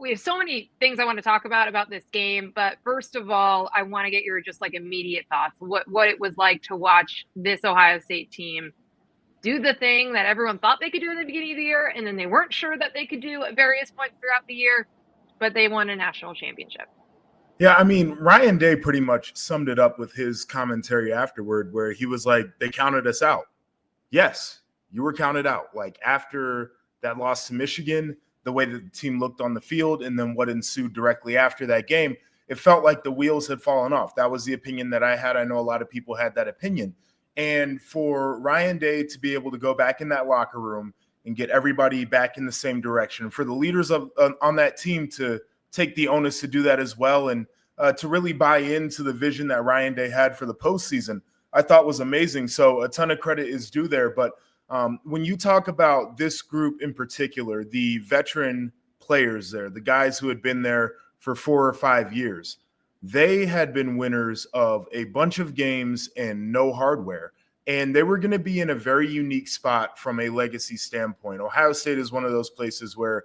we have so many things I want to talk about this game, but first of all, I want to get your just like immediate thoughts. What it was like to watch this Ohio State team do the thing that everyone thought they could do in the beginning of the year, and then they weren't sure that they could do at various points throughout the year, but they won a national championship. Yeah, I mean, Ryan Day pretty much summed it up with his commentary afterward, where he was like, they counted us out. Yes, you were counted out. Like after that loss to Michigan, the way that the team looked on the field, and then what ensued directly after that game, it felt like the wheels had fallen off. That was the opinion that I had. I know a lot of people had that opinion. And for Ryan Day to be able to go back in that locker room and get everybody back in the same direction, for the leaders of on that team to take the onus to do that as well, and to really buy into the vision that Ryan Day had for the postseason, I thought was amazing. So a ton of credit is due there. But when you talk about this group in particular, the veteran players there, the guys who had been there for 4 or 5 years, they had been winners of a bunch of games and no hardware. And they were going to be in a very unique spot from a legacy standpoint. Ohio State is one of those places where,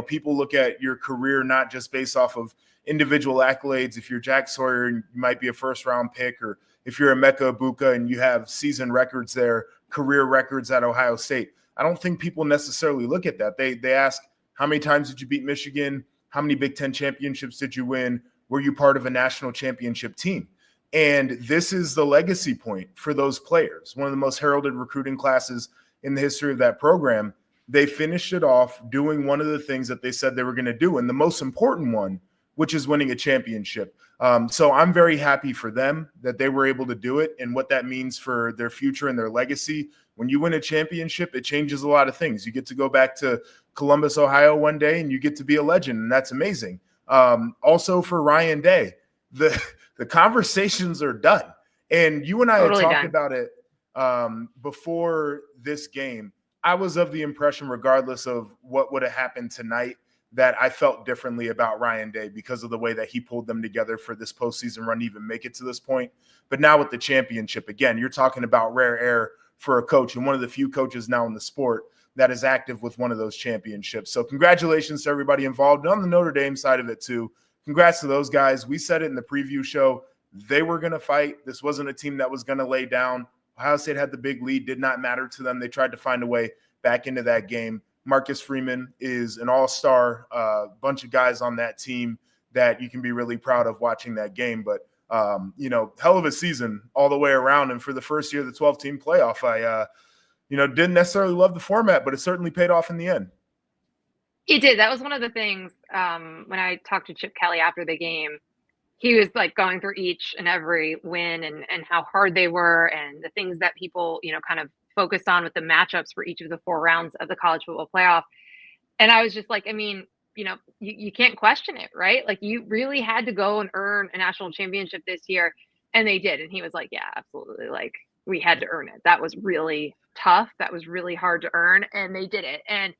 people look at your career not just based off of individual accolades. If you're Jack Sawyer, you might be a first-round pick, or if you're Emeka Ibuka and you have season records there, career records at Ohio State. I don't think people necessarily look at that. They ask, how many times did you beat Michigan? How many Big Ten championships did you win? Were you part of a national championship team? And this is the legacy point for those players. One of the most heralded recruiting classes in the history of that program. They finished it off doing one of the things that they said they were going to do, and the most important one, which is winning a championship. So I'm very happy for them that they were able to do it, and what that means for their future and their legacy. When you win a championship, it changes a lot of things. You get to go back to Columbus, Ohio one day, and you get to be a legend, and that's amazing. Also for Ryan Day, the conversations are done. And you and I Totally had talked done. about it before this game. I was of the impression, regardless of what would have happened tonight, that I felt differently about Ryan Day because of the way that he pulled them together for this postseason run to even make it to this point. But now with the championship, again, you're talking about rare air for a coach, and one of the few coaches now in the sport that is active with one of those championships. So congratulations to everybody involved. And on the Notre Dame side of it too, congrats to those guys. We said it in the preview show. They were going to fight. This wasn't a team that was going to lay down. Ohio State had the big lead, did not matter to them. They tried to find a way back into that game. Marcus Freeman is an all-star, bunch of guys on that team that you can be really proud of watching that game. But, hell of a season all the way around. And for the first year of the 12-team playoff, I didn't necessarily love the format, but it certainly paid off in the end. It did. That was one of the things when I talked to Chip Kelly after the game. He was like going through each and every win and how hard they were and the things that people, kind of focused on with the matchups for each of the 4 rounds of the college football playoff. And I was just like, I mean, you can't question it, right? Like you really had to go and earn a national championship this year. And they did. And he was like, yeah, absolutely. Like we had to earn it. That was really tough. That was really hard to earn. And they did it. And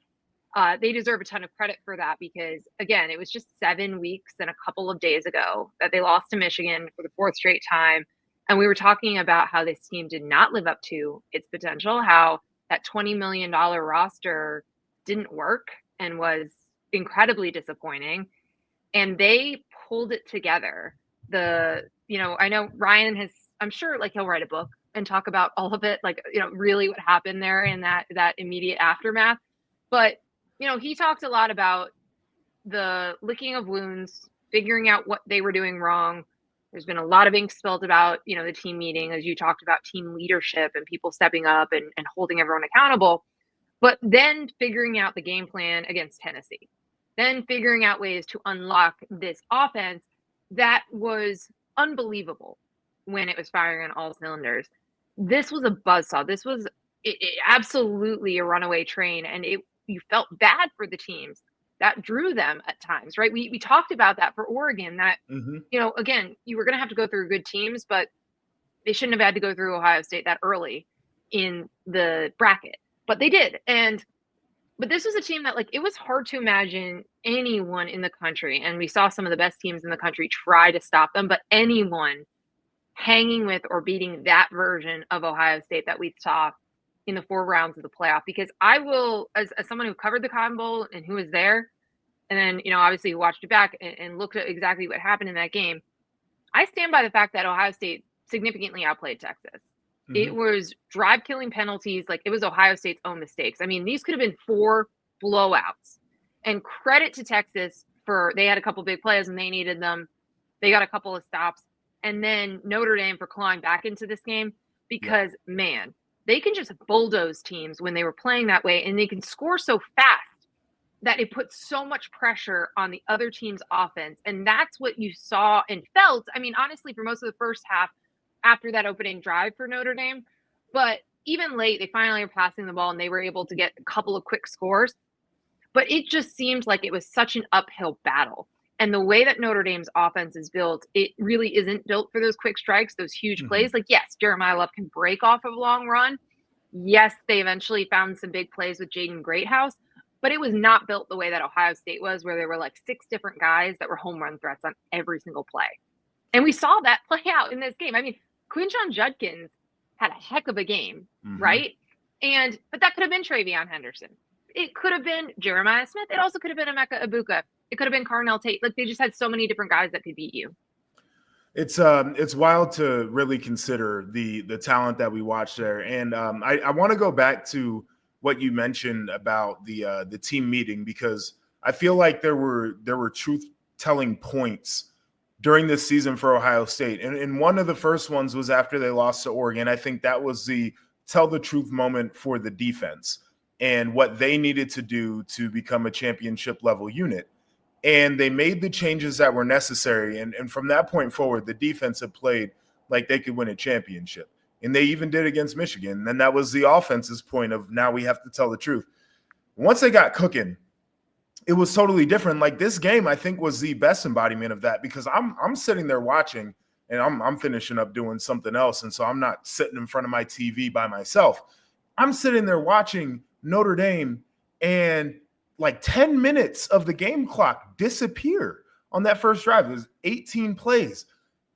they deserve a ton of credit for that because, again, it was just 7 weeks and a couple of days ago that they lost to Michigan for the 4th straight time. And we were talking about how this team did not live up to its potential, how that $20 million roster didn't work and was incredibly disappointing. And they pulled it together. I know Ryan has, I'm sure like he'll write a book and talk about all of it, like, really what happened there in that immediate aftermath. But he talked a lot about the licking of wounds, figuring out what they were doing wrong. There's been a lot of ink spilled about, the team meeting, as you talked about team leadership and people stepping up and holding everyone accountable. But then figuring out the game plan against Tennessee, then figuring out ways to unlock this offense that was unbelievable when it was firing on all cylinders. This was a buzzsaw. This was absolutely a runaway train. And you felt bad for the teams that drew them at times, right? We talked about that for Oregon, that, again, you were going to have to go through good teams, but they shouldn't have had to go through Ohio State that early in the bracket, but they did. But this was a team that, like, it was hard to imagine anyone in the country, and we saw some of the best teams in the country try to stop them, but anyone hanging with or beating that version of Ohio State that we saw in the 4 rounds of the playoff. Because I will, as someone who covered the Cotton Bowl and who was there, and then, obviously watched it back and looked at exactly what happened in that game. I stand by the fact that Ohio State significantly outplayed Texas. Mm-hmm. It was drive-killing penalties. Like, it was Ohio State's own mistakes. I mean, these could have been 4 blowouts. And credit to Texas they had a couple big plays and they needed them. They got a couple of stops. And then Notre Dame for clawing back into this game because, man, they can just bulldoze teams when they were playing that way, and they can score so fast that it puts so much pressure on the other team's offense. And that's what you saw and felt. I mean, honestly, for most of the first half after that opening drive for Notre Dame. But even late, they finally were passing the ball and they were able to get a couple of quick scores. But it just seemed like it was such an uphill battle. And the way that Notre Dame's offense is built, it really isn't built for those quick strikes, those huge plays. Like, yes, Jeremiah Love can break off of a long run. Yes, they eventually found some big plays with Jaden Greathouse. But it was not built the way that Ohio State was, where there were like 6 different guys that were home run threats on every single play. And we saw that play out in this game. I mean, Quinshon Judkins had a heck of a game, right? But that could have been Travion Henderson. It could have been Jeremiah Smith. It also could have been Emeka Ibuka. It could have been Carnell Tate. Like, they just had so many different guys that could beat you. It's wild to really consider the talent that we watched there. And I want to go back to what you mentioned about the team meeting, because I feel like there were truth-telling points during this season for Ohio State. And one of the first ones was after they lost to Oregon. I think that was the tell the truth moment for the defense and what they needed to do to become a championship level unit. And they made the changes that were necessary. And from that point forward, the defense had played like they could win a championship. And they even did against Michigan. And that was the offense's point of, now we have to tell the truth. Once they got cooking, it was totally different. Like, this game, I think, was the best embodiment of that, because I'm sitting there watching, and I'm finishing up doing something else. And so I'm not sitting in front of my TV by myself. I'm sitting there watching Notre Dame, and like 10 minutes of the game clock disappear on that first drive. It was 18 plays.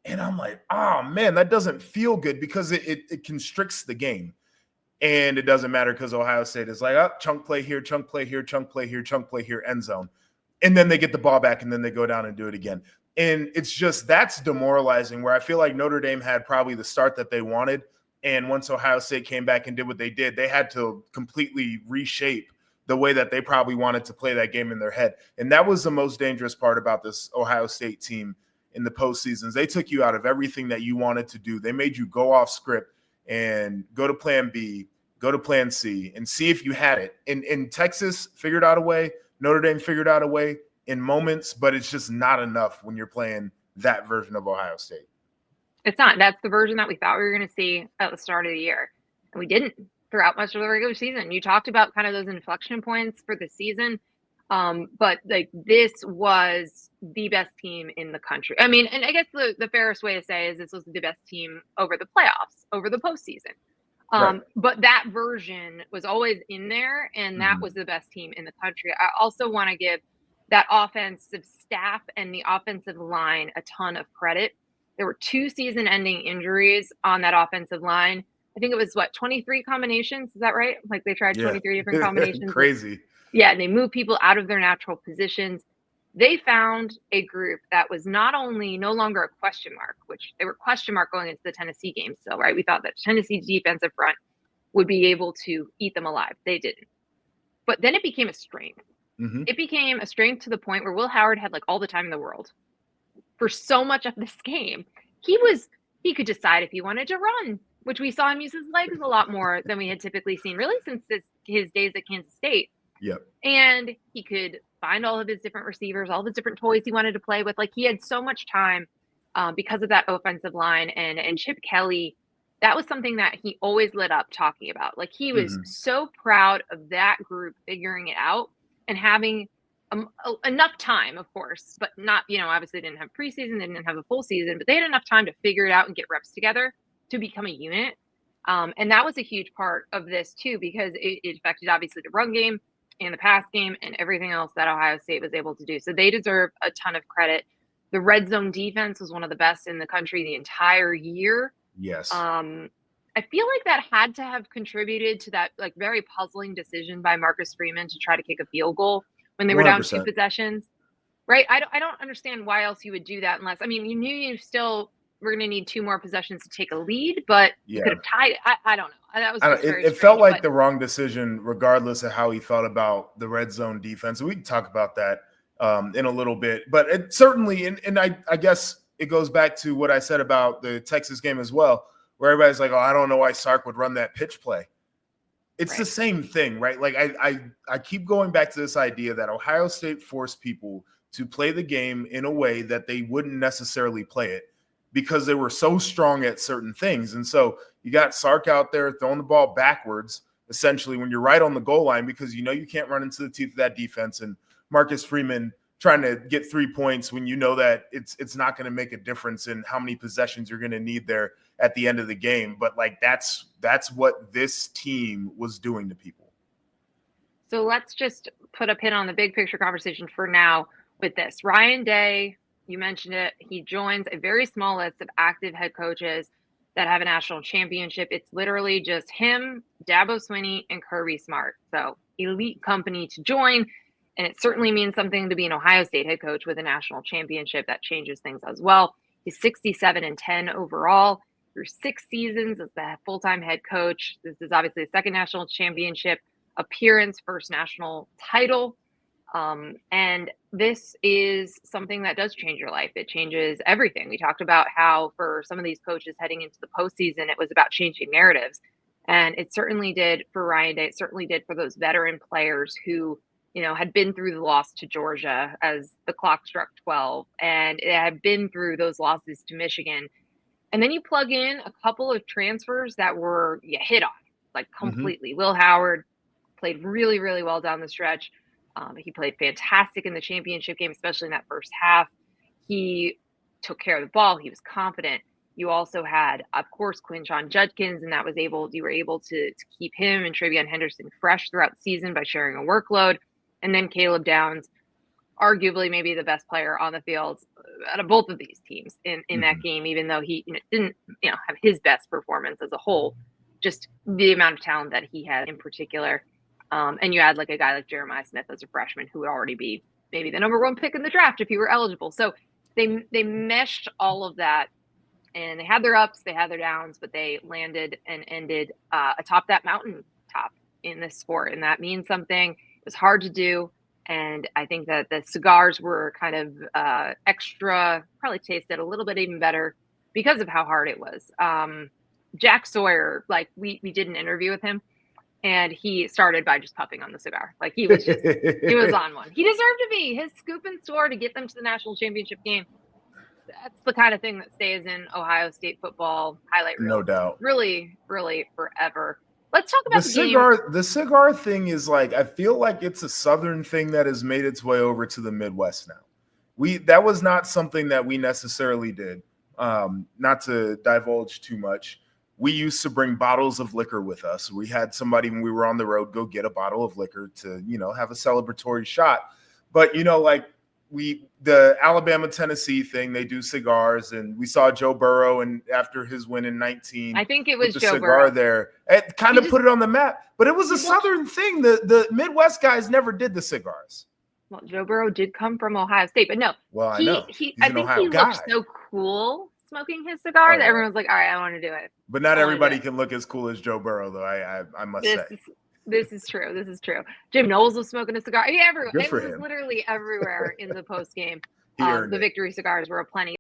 And I'm like, oh, man, that doesn't feel good, because it constricts the game. And it doesn't matter, because Ohio State is like, oh, chunk play here, chunk play here, chunk play here, chunk play here, end zone. And then they get the ball back, and then they go down and do it again. And it's just, that's demoralizing, where I feel like Notre Dame had probably the start that they wanted. And once Ohio State came back and did what they did, they had to completely reshape the way that they probably wanted to play that game in their head. And that was the most dangerous part about this Ohio State team in the postseasons. They took you out of everything that you wanted to do. They made you go off script and go to plan B, go to plan C, and see if you had it. And Texas figured out a way. Notre Dame figured out a way in moments, but it's just not enough when you're playing that version of Ohio State. It's not. That's the version that we thought we were going to see at the start of the year. And we didn't throughout much of the regular season. You talked about kind of those inflection points for the season. But like, this was the best team in the country. I mean, and I guess the fairest way to say is this was the best team over the playoffs, over the postseason. Right. But that version was always in there, and that was the best team in the country. I also want to give that offensive staff and the offensive line a ton of credit. There were 2 season-ending injuries on that offensive line. I think it was 23 combinations. Is that right? Like, they tried 23 different combinations. Crazy. Yeah, and they moved people out of their natural positions. They found a group that was not only no longer a question mark, which they were question mark going into the Tennessee game still, right? We thought that Tennessee's defensive front would be able to eat them alive. They didn't. But then it became a strength. It became a strength to the point where Will Howard had like all the time in the world for so much of this game. He could decide if he wanted to run, which we saw him use his legs a lot more than we had typically seen, really, since his days at Kansas State. Yep. And he could find all of his different receivers, all the different toys he wanted to play with. Like, he had so much time because of that offensive line. And Chip Kelly, that was something that he always lit up talking about. Like, he was so proud of that group figuring it out and having enough time, of course, but not, obviously didn't have preseason, they didn't have a full season, but they had enough time to figure it out and get reps together to become a unit. And that was a huge part of this too, because it affected obviously the run game and the pass game and everything else that Ohio State was able to do. So they deserve a ton of credit. The red zone defense was one of the best in the country the entire year. Yes. I feel like that had to have contributed to that like very puzzling decision by Marcus Freeman to try to kick a field goal when they were down 2 100%. possessions, right? I don't understand why else you would do that unless, I mean, you knew you still were going to need 2 more possessions to take a lead, but you could have tied. I don't know. That was just very it strange, felt like the wrong decision, regardless of how he felt about the red zone defense. We can talk about that in a little bit, but it certainly, and I guess it goes back to what I said about the Texas game as well, where everybody's like, oh, I don't know why Sark would run that pitch play. It's the same thing, right? Like I keep going back to this idea that Ohio State forced people to play the game in a way that they wouldn't necessarily play it because they were so strong at certain things. And so you got Sark out there throwing the ball backwards, essentially, when you're right on the goal line, because you know you can't run into the teeth of that defense. And Marcus Freeman trying to get 3 points when you know that it's not going to make a difference in how many possessions you're going to need there at the end of the game. But like that's what this team was doing to people. So let's just put a pin on the big picture conversation for now with this. Ryan Day, you mentioned it. He joins a very small list of active head coaches that have a national championship. It's literally just him, Dabo Swinney, and Kirby Smart. So elite company to join. And it certainly means something to be an Ohio State head coach with a national championship. That changes things as well. He's 67-10 overall through 6 seasons as the full-time head coach. This is obviously the second national championship appearance, first national title. And this is something that does change your life. It changes everything. We talked about how for some of these coaches heading into the postseason, it was about changing narratives. And it certainly did for Ryan Day. It certainly did for those veteran players who, you know, had been through the loss to Georgia as the clock struck 12, and it had been through those losses to Michigan. And then you plug in a couple of transfers that were hit on, like completely. Will Howard played really, really well down the stretch. He played fantastic in the championship game, especially in that first half. He took care of the ball. He was confident. You also had, of course, Quinshon Judkins, and you were able to keep him and Travion Henderson fresh throughout the season by sharing a workload. And then Caleb Downs, arguably maybe the best player on the field out of both of these teams in that game, even though he didn't have his best performance as a whole, just the amount of talent that he had in particular. And you had like a guy like Jeremiah Smith as a freshman who would already be maybe the #1 pick in the draft if he were eligible. So they meshed all of that, and they had their ups, they had their downs, but they landed and ended atop that mountaintop in this sport. And that means something. It was hard to do. And I think that the cigars were kind of extra, probably tasted a little bit even better because of how hard it was. Jack Sawyer, like we did an interview with him, and he started by just puffing on the cigar. Like he was on one. He deserved to be. His scoop and score to get them to the national championship game. That's the kind of thing that stays in Ohio State football highlight reel. No doubt. Really, really forever. Let's talk about the cigar. game. The cigar thing is like, I feel like it's a Southern thing that has made its way over to the Midwest now. That was not something that we necessarily did. Not to divulge too much. We used to bring bottles of liquor with us. We had somebody when we were on the road go get a bottle of liquor to, have a celebratory shot. But, the Alabama-Tennessee thing, they do cigars, and we saw Joe Burrow, and after his win in 19, I think it was the Joe cigar Burrow there. It kind of put it on the map, but it was a Southern thing. The Midwest guys never did the cigars. Well, Joe Burrow did come from Ohio State, but no. Well, I know. I think he looked so cool smoking his cigar that everyone's like, all right, I want to do it. But not everybody can look as cool as Joe Burrow, though, I must say. This is true. This is true. Jim Knowles was smoking a cigar. It was literally everywhere in the post game. The victory cigars were aplenty.